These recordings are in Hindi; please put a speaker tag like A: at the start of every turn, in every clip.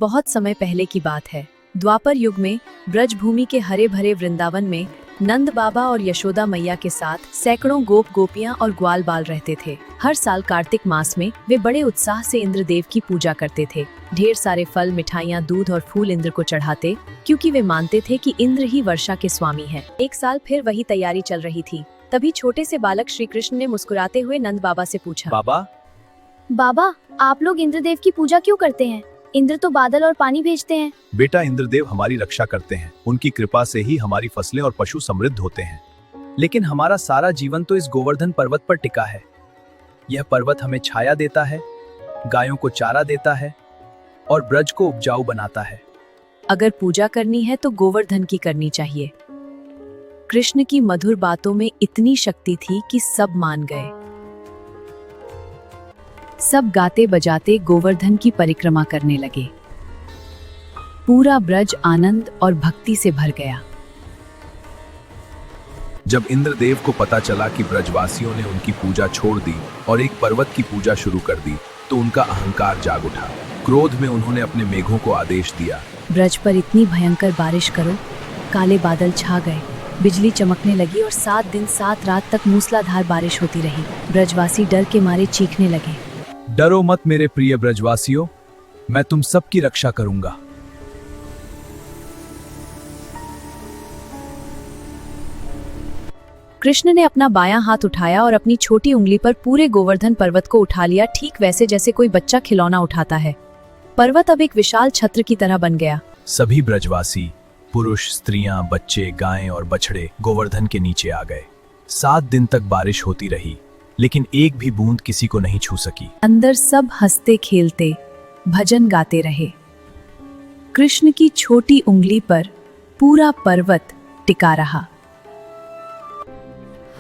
A: बहुत समय पहले की बात है। द्वापर युग में ब्रजभूमि के हरे भरे वृंदावन में नंद बाबा और यशोदा मैया के साथ सैकड़ों गोप गोपियां और ग्वाल बाल रहते थे। हर साल कार्तिक मास में वे बड़े उत्साह से इंद्रदेव की पूजा करते थे। ढेर सारे फल, मिठाइयां, दूध और फूल इंद्र को चढ़ाते, क्योंकि वे मानते थे कि इंद्र ही वर्षा के स्वामी हैं। एक साल फिर वही तैयारी चल रही थी। तभी छोटे से बालक श्री कृष्ण ने मुस्कुराते हुए नंद बाबा से पूछा,
B: बाबा, आप लोग इंद्रदेव की पूजा क्यों करते हैं? इंद्र तो बादल और पानी भेजते हैं।
C: बेटा, इंद्रदेव हमारी रक्षा करते हैं। उनकी कृपा से ही हमारी फसलें और पशु समृद्ध होते हैं।
D: लेकिन हमारा सारा जीवन तो इस गोवर्धन पर्वत पर टिका है। यह पर्वत हमें छाया देता है, गायों को चारा देता है और ब्रज को उपजाऊ बनाता है।
A: अगर पूजा करनी है तो गोवर्धन की करनी चाहिए। कृष्ण की मधुर बातों में इतनी शक्ति थी कि सब मान गए। सब गाते बजाते गोवर्धन की परिक्रमा करने लगे। पूरा ब्रज आनंद और भक्ति से भर गया।
C: जब इंद्रदेव को पता चला कि ब्रजवासियों ने उनकी पूजा छोड़ दी और एक पर्वत की पूजा शुरू कर दी, तो उनका अहंकार जाग उठा। क्रोध में उन्होंने अपने मेघों को आदेश दिया,
A: ब्रज पर इतनी भयंकर बारिश करो। काले बादल छा गए, बिजली चमकने लगी और 7 दिन 7 रात तक मूसलाधार बारिश होती रही। ब्रजवासी डर के मारे चीखने लगे,
D: डरो मत मेरे प्रिय ब्रजवासियों, मैं तुम सबकी रक्षा करूंगा।
A: कृष्ण ने अपना बायां हाथ उठाया और अपनी छोटी उंगली पर पूरे गोवर्धन पर्वत को उठा लिया, ठीक वैसे जैसे कोई बच्चा खिलौना उठाता है। पर्वत अब एक विशाल छत्र की तरह बन गया।
C: सभी ब्रजवासी, पुरुष, स्त्रियां, बच्चे, गायें और बछड़े गोवर्धन के नीचे आ गए। 7 दिन तक बारिश होती रही, लेकिन एक भी बूंद किसी को नहीं छू सकी।
A: अंदर सब हंसते खेलते भजन गाते रहे। कृष्ण की छोटी उंगली पर पूरा पर्वत टिका रहा।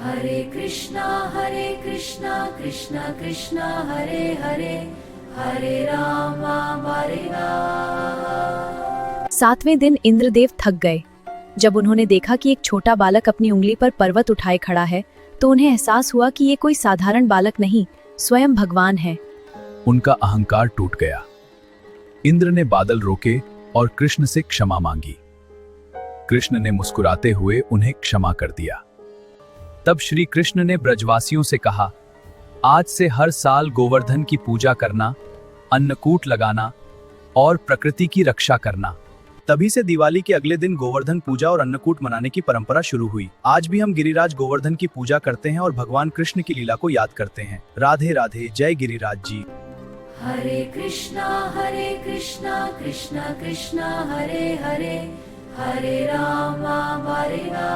E: हरे कृष्णा कृष्णा कृष्णा हरे हरे, हरे राम हरे राम।
A: 7वें दिन इंद्रदेव थक गए। जब उन्होंने देखा कि एक छोटा बालक अपनी उंगली पर पर्वत उठाए खड़ा है, तो उन्हें एहसास हुआ कि ये कोई साधारण बालक नहीं, स्वयं भगवान है।
C: उनका अहंकार टूट गया। इंद्र ने बादल रोके और कृष्ण से क्षमा मांगी। कृष्ण ने मुस्कुराते हुए उन्हें क्षमा कर दिया।
D: तब श्री कृष्ण ने ब्रजवासियों से कहा, आज से हर साल गोवर्धन की पूजा करना, अन्नकूट लगाना और प्रकृति की रक्षा करना।
C: तभी से दिवाली के अगले दिन गोवर्धन पूजा और अन्नकूट मनाने की परंपरा शुरू हुई। आज भी हम गिरिराज गोवर्धन की पूजा करते हैं और भगवान कृष्ण की लीला को याद करते हैं। राधे राधे, जय गिरिराज जी।
E: हरे कृष्णा कृष्णा कृष्णा हरे हरे, हरे राम हरे राम।